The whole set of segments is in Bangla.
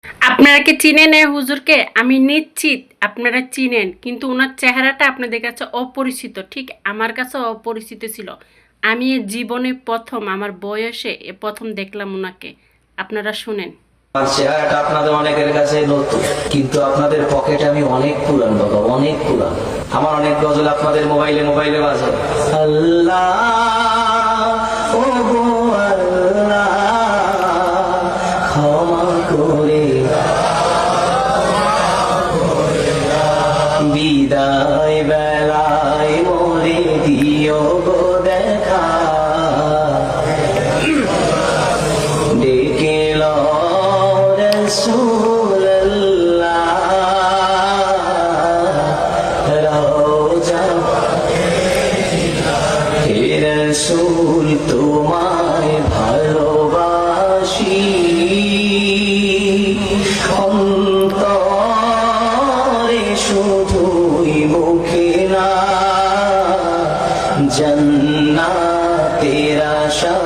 আপনারা কি চিনেন এই হুজুরকে? আমি নিশ্চিত আপনারা চিনেন, কিন্তু উনার চেহারাটা আপনাদের কাছে অপরিচিত, ঠিক আমার কাছেও অপরিচিত ছিল। আমি এ জীবনে প্রথম, আমার বয়সে প্রথম দেখলাম উনাকে। আপনারা শুনেন। আমার চেহারাটা আপনাদের অনেকের কাছে নতুন, কিন্তু আপনাদের পকেটে আমি অনেক পুরান বাবা, অনেক পুরান। আমার অনেক গজল আপনাদের মোবাইলে মোবাইলে বাজে। আল্লাহ ও গো আল্লাহ, ক্ষমা করে বিদায় বেলায় মরে দিও গো দেখা, ডেকে রসূল তোমায় ভালোবাসি, অন্তরে শুধুই মুখে না, জান্নাতের আশা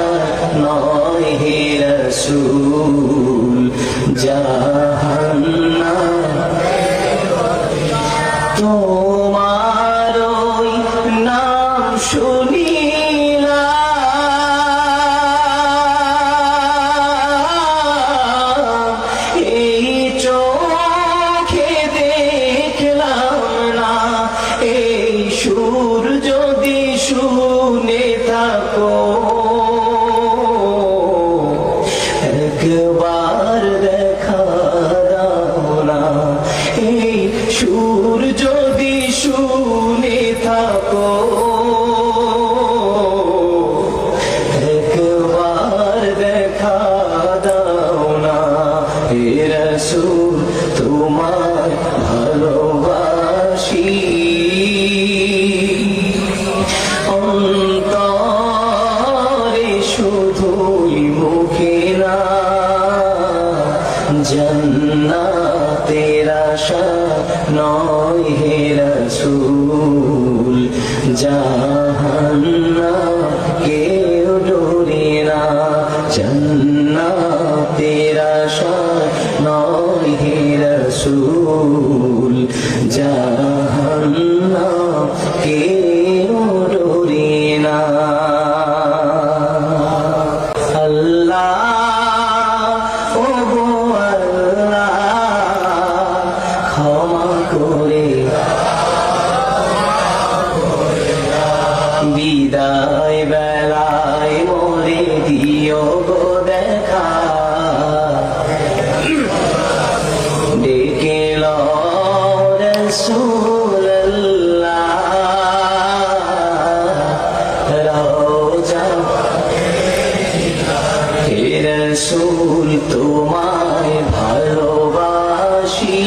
নয় হে রসূল, জাহান্নাম তোমার ওই নাম শুনিলাম, এই চোখে দেখলাম না, এই সুর যদি শুনে থাকো, একবার দেখা দাও না, এই সুর যদি শুনে থাকো, একবার দেখা দাও না, হে রাসূল তোমায় ভালোবাসি, অন্তরে শুধুই মুখে না, জান্নাতের আশা নয় হে রসূল, জাহান্নাম কেউ ডোরে না, জান্নাতের আশা নয় হে রসূল, জাহান্নাম কেউ ডোরে না। আল্লাহ ও গো আল্লাহ, ক্ষমা করে বিদায় বেলায় মরে দিও গো দেখা, ডেকে রাসূলুল্লাহ রওজা, হে রাসূল তোমায় ভালোবাসি,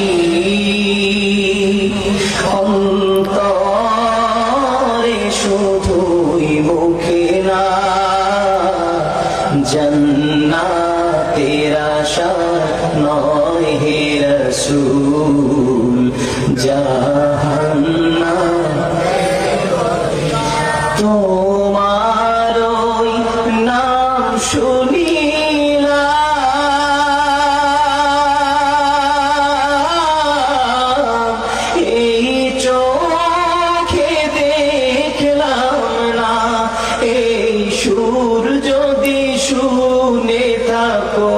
অন্তরে শুধুই মুখে না, জান্নাতের আশা নয় হে রসূল, জাহান্নাম তোমার ওই নাম শুনিলাম, এই চোখে দেখলাম না, এই সুর যদি শুনে থাকো,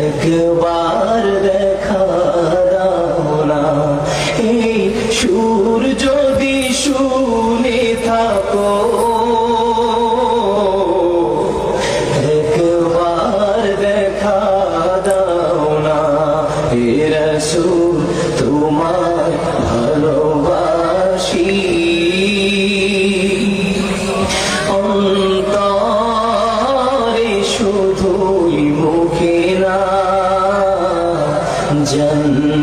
একবার দেখা দাও না, এই সুর যদি শুনে থাকো, একবার দেখা দাও না, হে রাসূল তোমায় ভালোবাসি, অন্তরে শুধুই মুখে না, জান্নাত